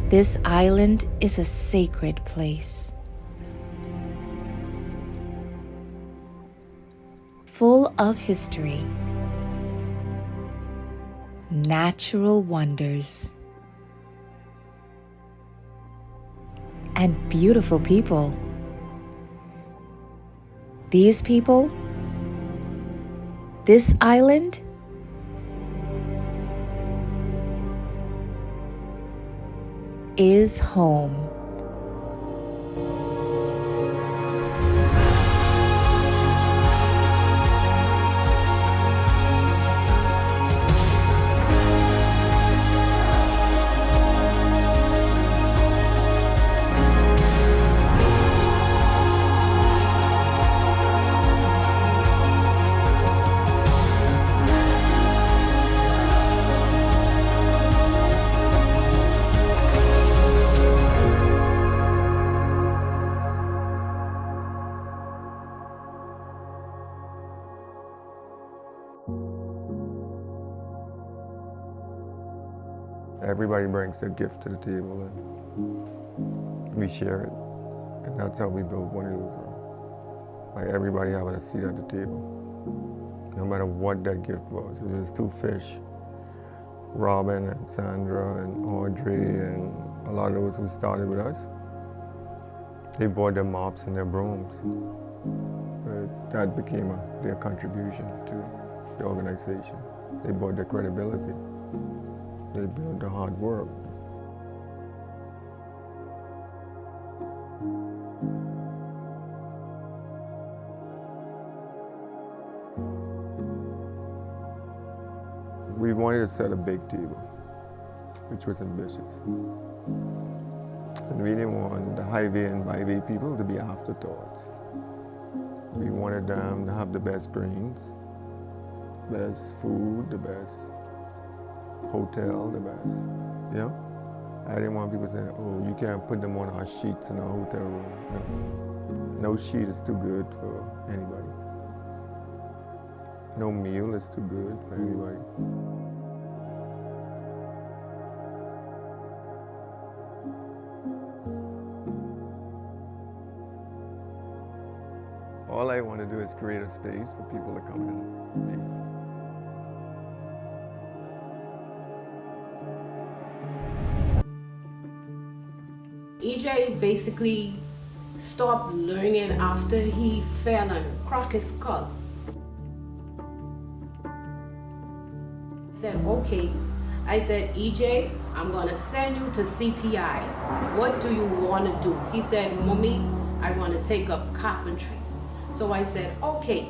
This island is a sacred place, full of history, natural wonders, and beautiful people. These people, this island, is home. Everybody brings their gift to the table and we share it. And that's how we build One Eleuthera. Like everybody having a seat at the table. No matter what that gift was. If it was two fish, Robin and Sandra and Audrey and a lot of those who started with us, they brought their mops and their brooms. That became their contribution to the organization. They brought their credibility. They built the hard work. We wanted to set a big table, which was ambitious. And we didn't want the high-V and by-V people to be afterthoughts. We wanted them to have the best greens, best food, the best hotel, the best, you know? I didn't want people saying, oh, you can't put them on our sheets in our hotel room. No sheet is too good for anybody. No meal is too good for anybody. All I want to do is create a space for people to come in and eat. EJ basically stopped learning after he fell and cracked his skull. Said, okay. I said, EJ, I'm gonna send you to CTI. What do you want to do? He said, Mommy, I want to take up carpentry. So I said, okay.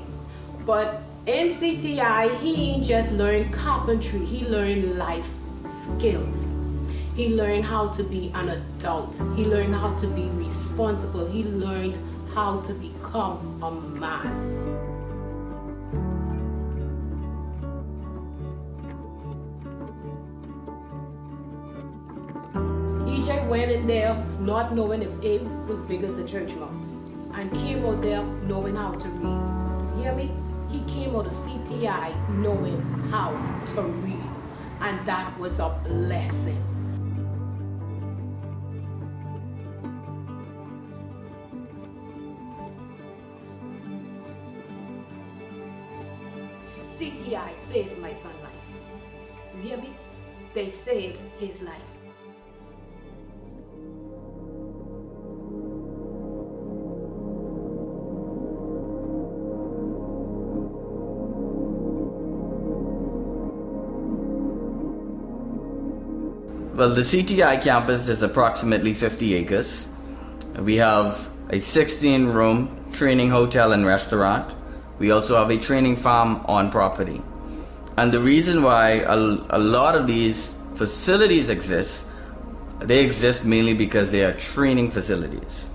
But in CTI, he ain't just learned carpentry, he learned life skills. He learned how to be an adult. He learned how to be responsible. He learned how to become a man. EJ went in there not knowing if Abe was big as a church mouse and came out there knowing how to read. You hear me? He came out of CTI knowing how to read, and that was a blessing. CTI saved my son's life. You hear me? They saved his life. Well, the CTI campus is approximately 50 acres. We have a 16-room training hotel and restaurant. We also have a training farm on property. And the reason why a lot of these facilities exist, they exist mainly because they are training facilities.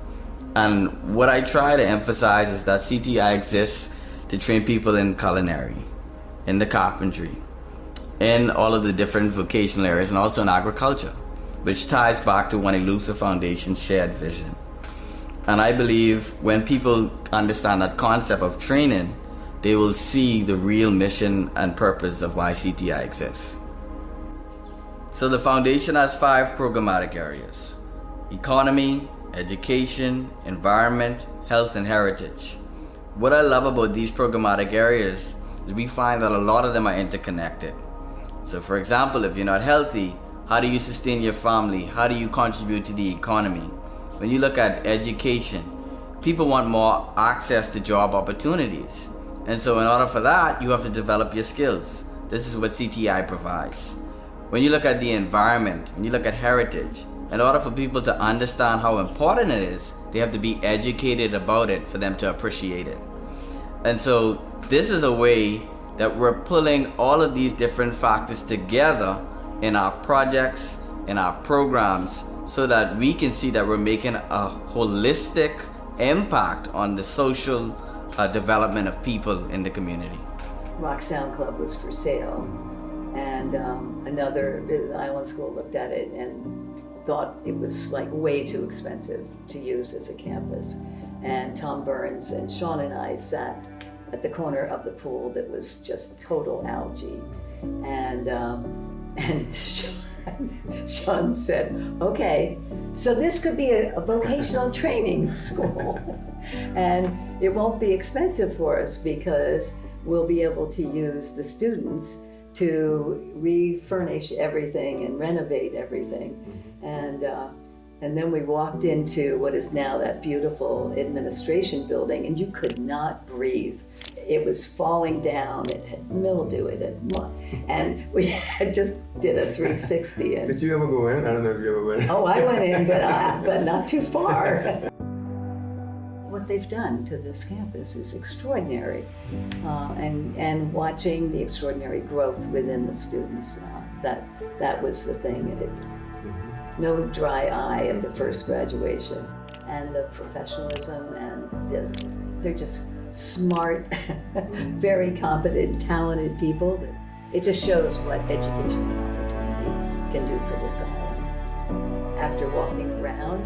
And what I try to emphasize is that CTI exists to train people in culinary, in the carpentry, in all of the different vocational areas, and also in agriculture, which ties back to One Eleuthera Foundation's shared vision. And I believe when people understand that concept of training, they will see the real mission and purpose of why CTI exists. So the foundation has 5 programmatic areas: economy, education, environment, health, and heritage. What I love about these programmatic areas is we find that a lot of them are interconnected. So for example, if you're not healthy, how do you sustain your family? How do you contribute to the economy? When you look at education, people want more access to job opportunities. And so in order for that, you have to develop your skills. This is what CTI provides. When you look at the environment, when you look at heritage, in order for people to understand how important it is, they have to be educated about it for them to appreciate it. And so this is a way that we're pulling all of these different factors together in our projects, in our programs, so that we can see that we're making a holistic impact on the social development of people in the community. Rock Sound Club was for sale, and another island school looked at it and thought it was like way too expensive to use as a campus. And Tom Burns and Sean and I sat at the corner of the pool that was just total algae, and Sean said, "Okay, so this could be a vocational training school, and it won't be expensive for us because we'll be able to use the students to refurnish everything and renovate everything." And then we walked into what is now that beautiful administration building, and you could not breathe. It was falling down, it had mildew, and we had just did a 360. And, Did you ever go in? I don't know if you ever went in. oh, I went in, but not too far. What they've done to this campus is extraordinary, and watching the extraordinary growth within the students, that was the thing. No dry eye at the first graduation, and the professionalism, and they're just smart, very competent, talented people. It just shows what education and opportunity can do for this island. After walking around,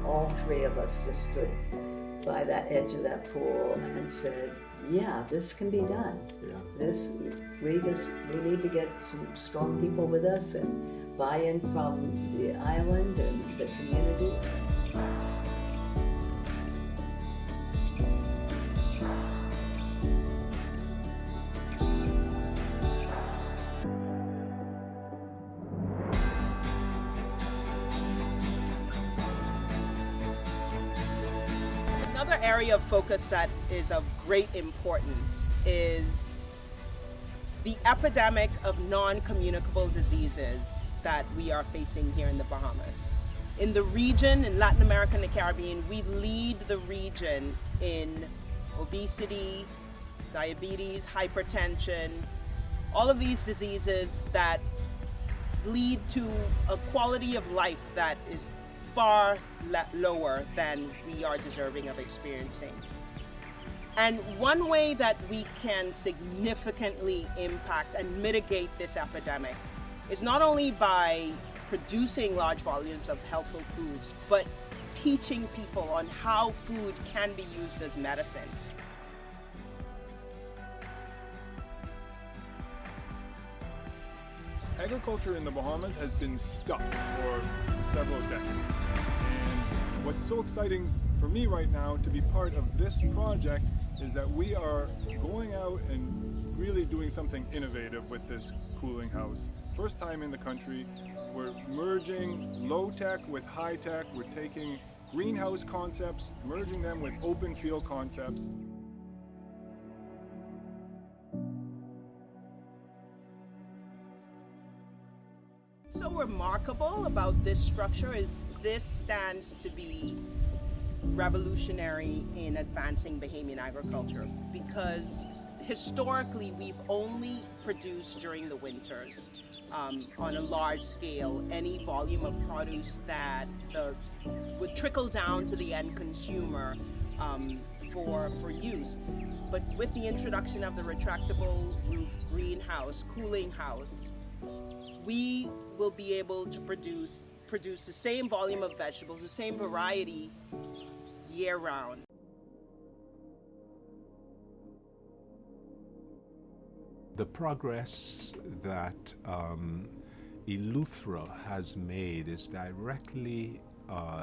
all 3 of us just stood by that edge of that pool and said, "Yeah, this can be done. Yeah. We need to get some strong people with us and buy-in from the island and the communities." Another area of focus that is of great importance is the epidemic of non-communicable diseases that we are facing here in the Bahamas. In the region, in Latin America and the Caribbean, we lead the region in obesity, diabetes, hypertension, all of these diseases that lead to a quality of life that is far lower than we are deserving of experiencing. And one way that we can significantly impact and mitigate this epidemic is not only by producing large volumes of healthful foods, but teaching people on how food can be used as medicine. Agriculture in the Bahamas has been stuck for several decades. And what's so exciting for me right now to be part of this project is that we are going out and really doing something innovative with this cooling house. First time in the country, we're merging low-tech with high-tech. We're taking greenhouse concepts, merging them with open field concepts. So remarkable about this structure is this stands to be revolutionary in advancing Bahamian agriculture, because historically we've only produced during the winters on a large scale any volume of produce that would trickle down to the end consumer for use. But with the introduction of the retractable roof greenhouse, cooling house, we will be able to produce the same volume of vegetables, the same variety year-round. The progress that Eleuthera has made is directly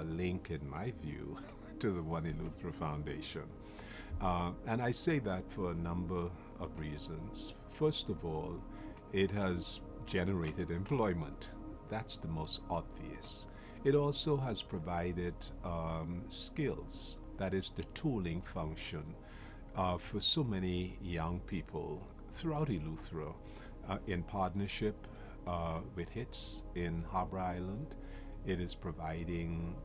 linked, in my view, to the One Eleuthera Foundation. And I say that for a number of reasons. First of all, it has generated employment. That's the most obvious. It also has provided skills, that is the tooling function, for so many young people throughout Eleuthera, in partnership with HITS in Harbour Island. It is providing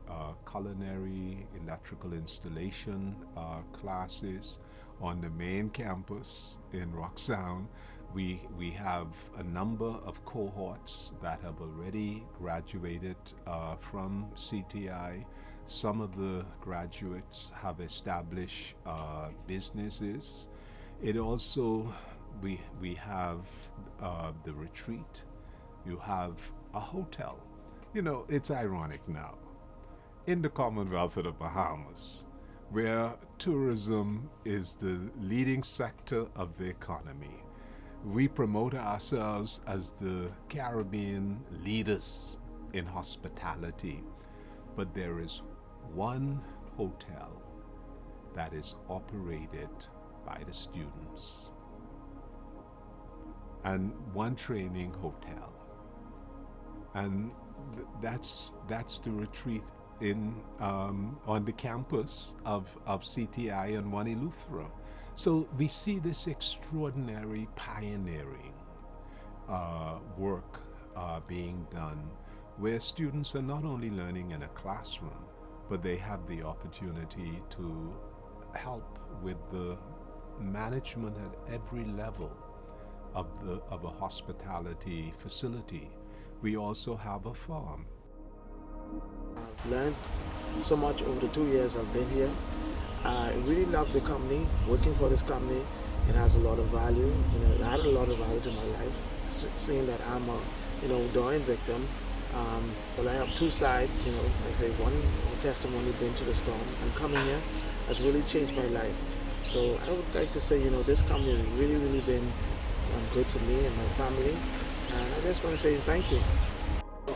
culinary, electrical installation classes on the main campus in Roxtown. We have a number of cohorts that have already graduated from CTI. Some of the graduates have established businesses. It also, we have the retreat. You have a hotel. You know, it's ironic now. In the Commonwealth of the Bahamas, where tourism is the leading sector of the economy, we promote ourselves as the Caribbean leaders in hospitality. But there is one hotel that is operated by the students, and one training hotel. And that's the retreat in on the campus of CTI and One Eleuthera. So we see this extraordinary pioneering work being done, where students are not only learning in a classroom, but they have the opportunity to help with the management at every level of a hospitality facility. We also have a farm. I've learned so much over the 2 years I've been here. I really love the company, working for this company. It has a lot of value. You know, it added a lot of value to my life, seeing that I'm a, dying victim. But I have two sides, like I say, one testimony been to the storm, and coming here has really changed my life. So I would like to say, this company has really, really been good to me and my family. And I just want to say thank you.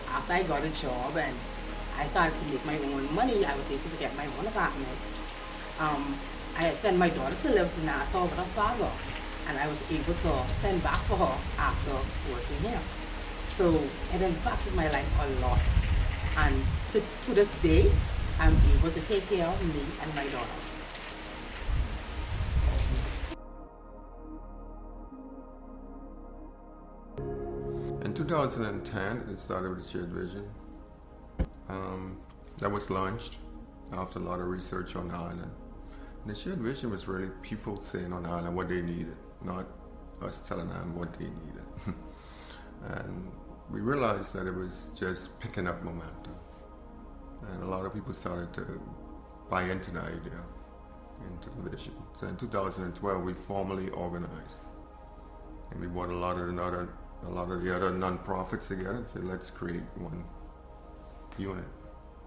After I got a job and I started to make my own money, I was able to get my own apartment. I had sent my daughter to live in Nassau with her father, and I was able to send back for her after working here. So it impacted my life a lot. And to this day, I'm able to take care of me and my daughter. In 2010, it started with Shared Vision. That was launched after a lot of research on the island. And the Shared Vision was really people saying on the island what they needed, not us telling them what they needed. And we realized that it was just picking up momentum. And a lot of people started to buy into the idea, into the vision. So in 2012, we formally organized. And we brought a lot of the other non-profits together and said, let's create one unit,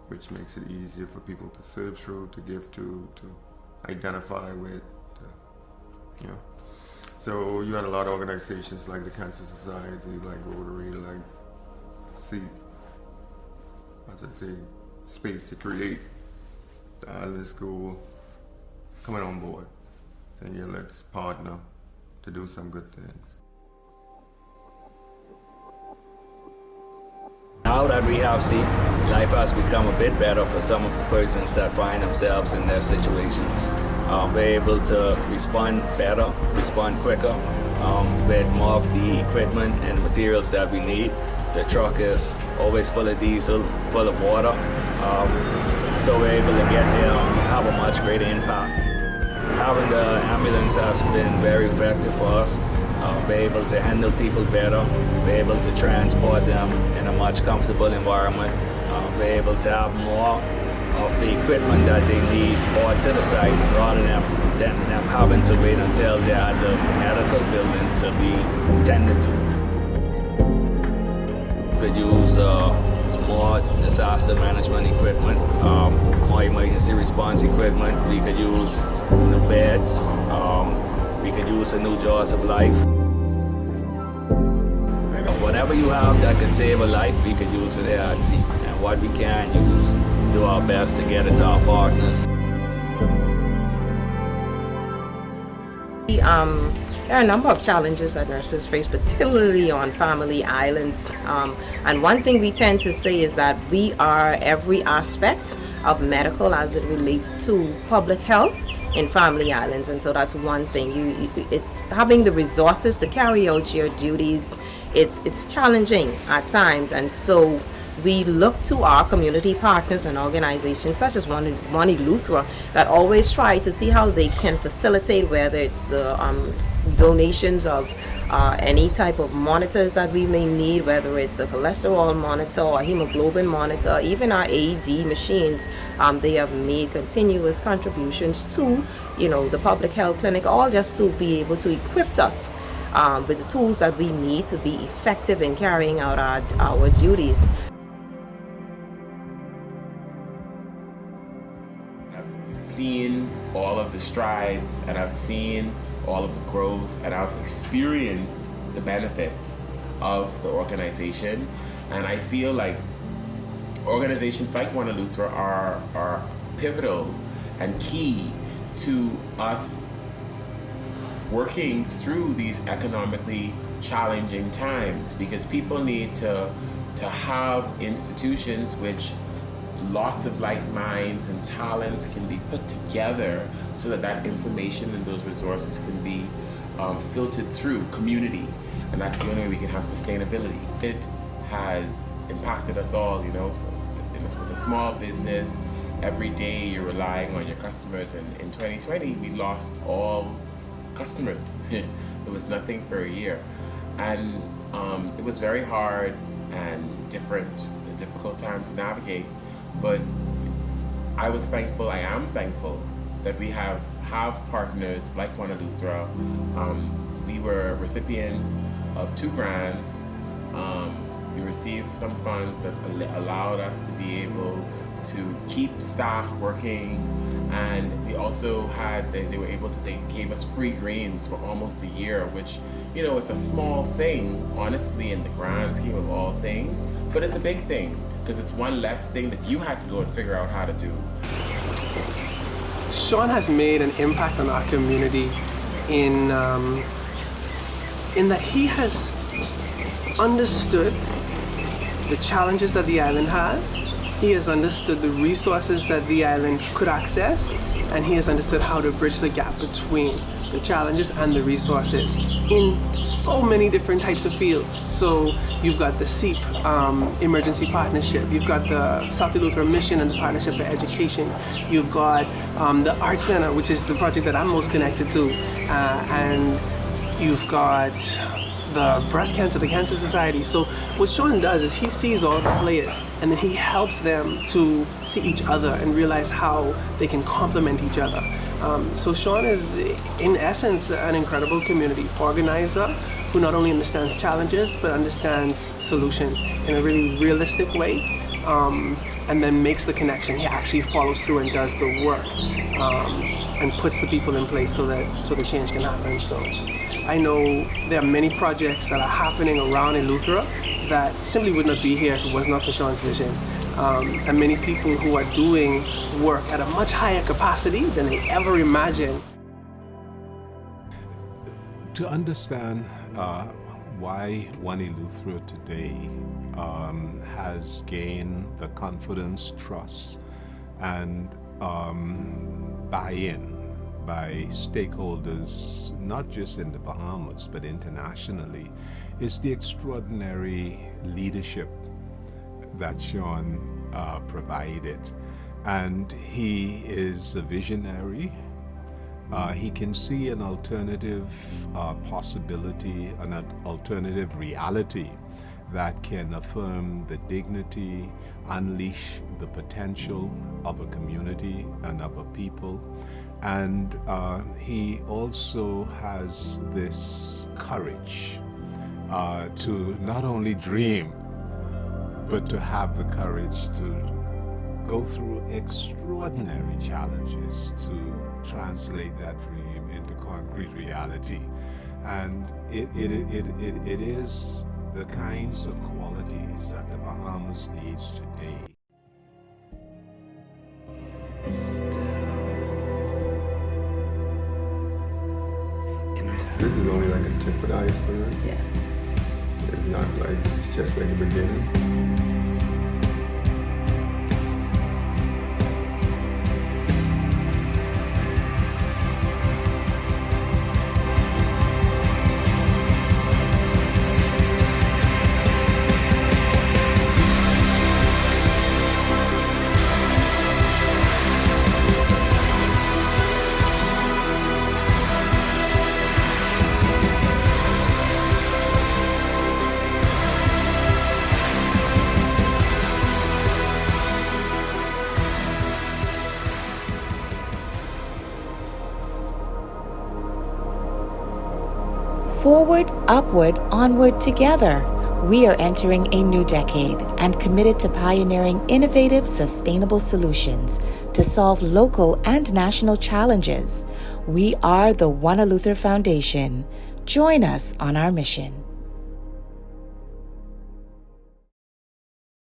which makes it easier for people to serve through, to give to identify with, So you had a lot of organizations like the Cancer Society, like Rotary, like Space to Create, the Island School, coming on board, saying, yeah, let's partner to do some good things. Now that we have seen, life has become a bit better for some of the persons that find themselves in their situations. We're able to respond better, respond quicker, with more of the equipment and materials that we need. The truck is always full of diesel, full of water, so we're able to get there and have a much greater impact. Having the ambulance has been very effective for us. We're able to handle people better, we're able to transport them in a much comfortable environment, we're able to have more of the equipment that they need brought to the site rather than them having to wait until they're at the medical building to be tended to. We could use more disaster management equipment, more emergency response equipment. We could use new beds, we could use a new Jaws of Life. Whatever you have that could save a life, we could use it here at sea. And what we can use, do our best to get it to our partners. There are a number of challenges that nurses face, particularly on family islands. And one thing we tend to say is that we are every aspect of medical as it relates to public health in family islands. And so that's one thing. Having the resources to carry out your duties, it's challenging at times. And so we look to our community partners and organizations such as One Eleuthera that always try to see how they can facilitate, whether it's donations of any type of monitors that we may need, whether it's a cholesterol monitor or hemoglobin monitor, even our AED machines. They have made continuous contributions to, the public health clinic, all just to be able to equip us with the tools that we need to be effective in carrying out our duties. I've seen all of the strides, and I've seen all of the growth, and I've experienced the benefits of the organization. And I feel like organizations like One Eleuthera are pivotal and key to us working through these economically challenging times, because people need to have institutions which lots of like minds and talents can be put together so that information and those resources can be filtered through community, and that's the only way we can have sustainability. It has impacted us all, with a small business. Every day you're relying on your customers, and in 2020 we lost all customers. There was nothing for a year, and it was very hard and a difficult time to navigate. But I am thankful that we have partners like One Eleuthera. We were recipients of 2 grants. We received some funds that allowed us to be able to keep staff working, and we also they gave us free greens for almost a year, which, it's a small thing, honestly, in the grand scheme of all things, but it's a big thing, because it's one less thing that you had to go and figure out how to do. Sean has made an impact on our community in that he has understood the challenges that the island has. He has understood the resources that the island could access, and he has understood how to bridge the gap between the challenges and the resources in so many different types of fields. So you've got the SEEP emergency partnership, you've got the South Eleuthera Mission and the Partnership for Education, you've got the Art Center, which is the project that I'm most connected to, and you've got the breast cancer, the Cancer Society. So what Sean does is he sees all the players, and then he helps them to see each other and realize how they can complement each other. So Sean is, in essence, an incredible community organizer who not only understands challenges, but understands solutions in a really realistic way, and then makes the connection. He actually follows through and does the work, and puts the people in place so the change can happen. So I know there are many projects that are happening around Eleuthera that simply would not be here if it was not for Sean's vision. And many people who are doing work at a much higher capacity than they ever imagined. To understand why One Eleuthera today has gained the confidence, trust, and buy-in by stakeholders, not just in the Bahamas, but internationally, is the extraordinary leadership that Sean provided. And he is a visionary. He can see an alternative possibility, an alternative reality that can affirm the dignity, unleash the potential of a community and of a people. And he also has this courage to not only dream, but to have the courage to go through extraordinary challenges to translate that dream into concrete reality. And it is the kinds of qualities that the Bahamas needs today. This is only like a tip of the iceberg. Yeah. It's not like, it's just like the beginning. Forward, upward, onward together. We are entering a new decade and committed to pioneering innovative, sustainable solutions to solve local and national challenges. We are the One Eleuthera Foundation. Join us on our mission.